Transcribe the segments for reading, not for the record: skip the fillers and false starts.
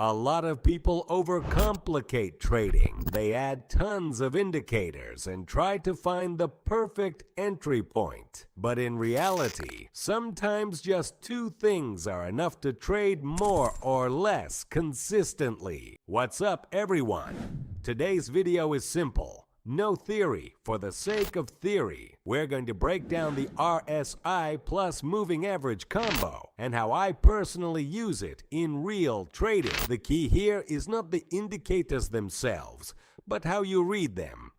A lot of people overcomplicate trading. They add tons of indicators and try to find the perfect entry point. But in reality, sometimes just two things are enough to trade more or less consistently. What's up, everyone? Today's video is simple. No theory for the sake of theory. We're going to break down the RSI plus moving average combo and how I personally use it in real trading. The key here is not the indicators themselves, but how you read them.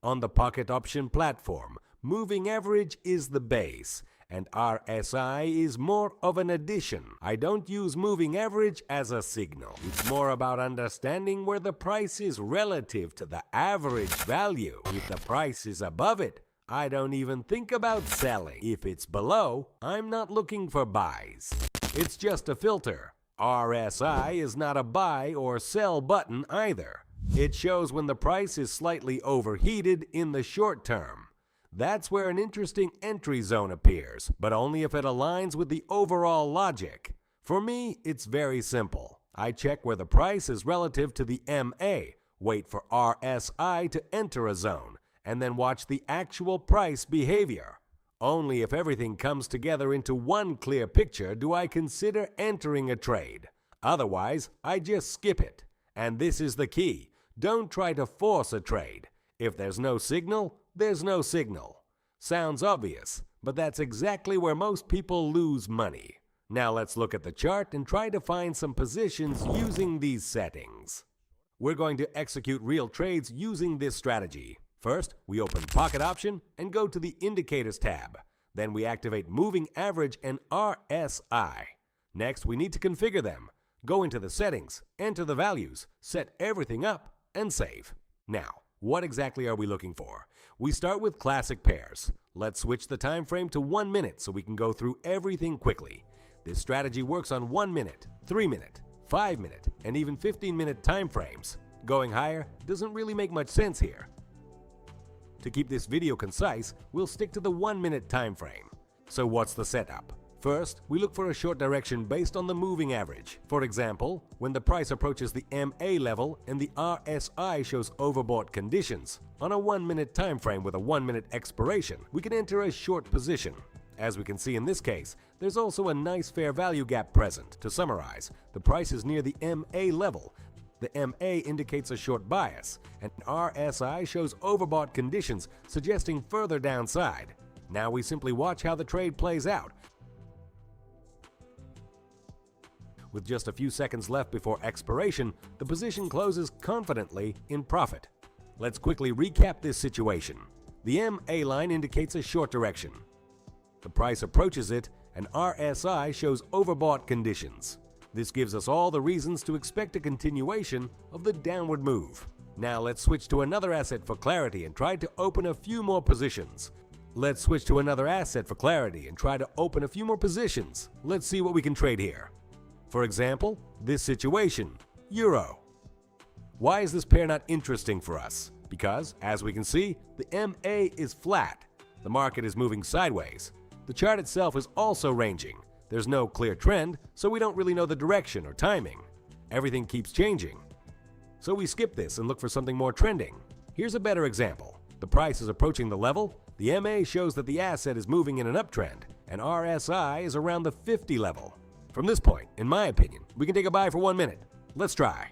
On the pocket option platform, moving average is the base, and RSI is more of an addition. I don't use moving average as a signal. It's more about understanding where the price is relative to the average value. If the price is above it, I don't even think about selling. If it's below, I'm not looking for buys. It's just a filter. RSI is not a buy or sell button either. It shows when the price is slightly overheated in the short term. That's where an interesting entry zone appears, but only if it aligns with the overall logic. For me, it's very simple. I check where the price is relative to the MA, wait for RSI to enter a zone, and then watch the actual price behavior. Only if everything comes together into one clear picture do I consider entering a trade. Otherwise, I just skip it. And this is the key. Don't try to force a trade. If there's no signal, there's no signal. Sounds obvious, but that's exactly where most people lose money. Now let's look at the chart and try to find some positions using these settings. We're going to execute real trades using this strategy. First, we open Pocket Option and go to the Indicators tab. Then we activate Moving Average and RSI. Next, we need to configure them. Go into the settings, enter the values, set everything up, and save. Now, what exactly are we looking for? We start with classic pairs. Let's switch the time frame to 1 minute so we can go through everything quickly. This strategy works on 1 minute, 3 minute, 5 minute, and even 15-minute time frames. Going higher doesn't really make much sense here. To keep this video concise, we'll stick to the 1 minute time frame. So what's the setup? First, we look for a short direction based on the moving average. For example, when the price approaches the MA level and the RSI shows overbought conditions. On a 1 minute time frame with a 1 minute expiration, we can enter a short position. As we can see in this case, there's also a nice fair value gap present. To summarize, the price is near the MA level. The MA indicates a short bias, and RSI shows overbought conditions, suggesting further downside. Now we simply watch how the trade plays out. With just a few seconds left before expiration, the position closes confidently in profit. Let's quickly recap this situation. The MA line indicates a short direction. The price approaches it, and RSI shows overbought conditions. This gives us all the reasons to expect a continuation of the downward move. Now let's switch to another asset for clarity and try to open a few more positions. Let's see what we can trade here. For example, this situation, Euro. Why is this pair not interesting for us? Because, as we can see, the MA is flat. The market is moving sideways. The chart itself is also ranging. There's no clear trend, so we don't really know the direction or timing. Everything keeps changing. So we skip this and look for something more trending. Here's a better example. The price is approaching the level, the MA shows that the asset is moving in an uptrend, and RSI is around the 50 level. From this point, in my opinion, we can take a buy for 1 minute. Let's try.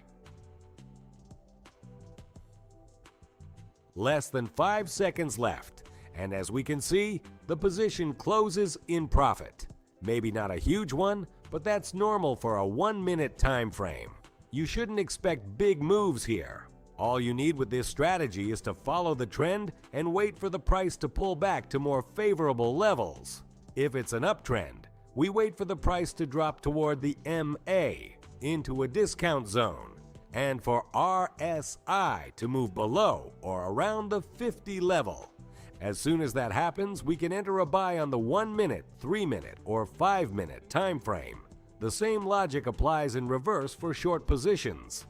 Less than 5 seconds left, and as we can see, the position closes in profit. Maybe not a huge one, but that's normal for a 1 minute time frame. You shouldn't expect big moves here. All you need with this strategy is to follow the trend and wait for the price to pull back to more favorable levels. If it's an uptrend, we wait for the price to drop toward the MA into a discount zone, and for RSI to move below or around the 50 level. As soon as that happens, we can enter a buy on the 1 minute, 3 minute, or 5 minute time frame. The same logic applies in reverse for short positions.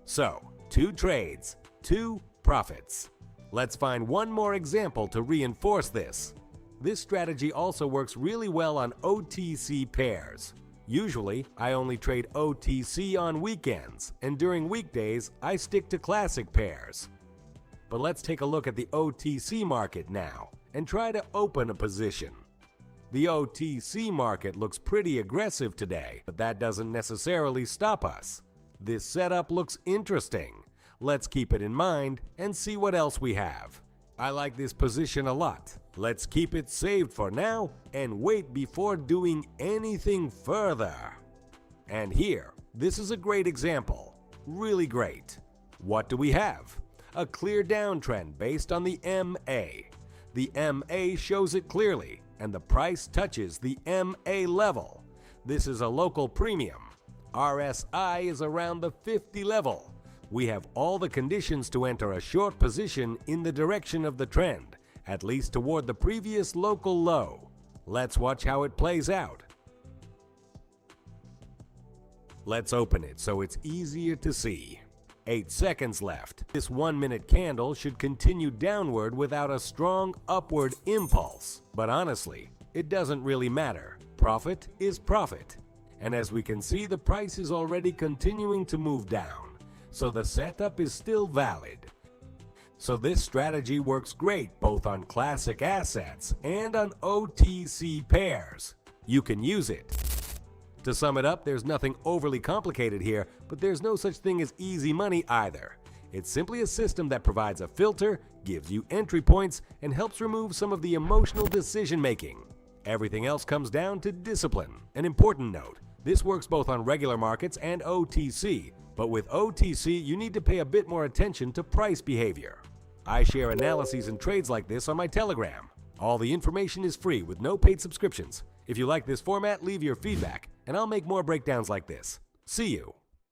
So, 2 trades, 2 profits. Let's find one more example to reinforce this. This strategy also works really well on OTC pairs. Usually, I only trade OTC on weekends, and during weekdays, I stick to classic pairs. But let's take a look at the OTC market now and try to open a position. The OTC market looks pretty aggressive today, but that doesn't necessarily stop us. This setup looks interesting. Let's keep it in mind and see what else we have. I like this position a lot. Let's keep it saved for now and wait before doing anything further. And here, this is a great example. Really great. What do we have? A clear downtrend based on the MA. The MA shows it clearly, and the price touches the MA level. This is a local premium. RSI is around the 50 level. We have all the conditions to enter a short position in the direction of the trend, at least toward the previous local low. Let's watch how it plays out. Let's open it so it's easier to see. 8 seconds left. This 1-minute candle should continue downward without a strong upward impulse. But honestly, it doesn't really matter. Profit is profit. And as we can see, the price is already continuing to move down. So the setup is still valid. So this strategy works great both on classic assets and on OTC pairs. You can use it. To sum it up, there's nothing overly complicated here, but there's no such thing as easy money either. It's simply a system that provides a filter, gives you entry points, and helps remove some of the emotional decision making. Everything else comes down to discipline. An important note, this works both on regular markets and OTC, but with OTC you need to pay a bit more attention to price behavior. I share analyses and trades like this on my Telegram. All the information is free with no paid subscriptions. If you like this format, leave your feedback, and I'll make more breakdowns like this. See you.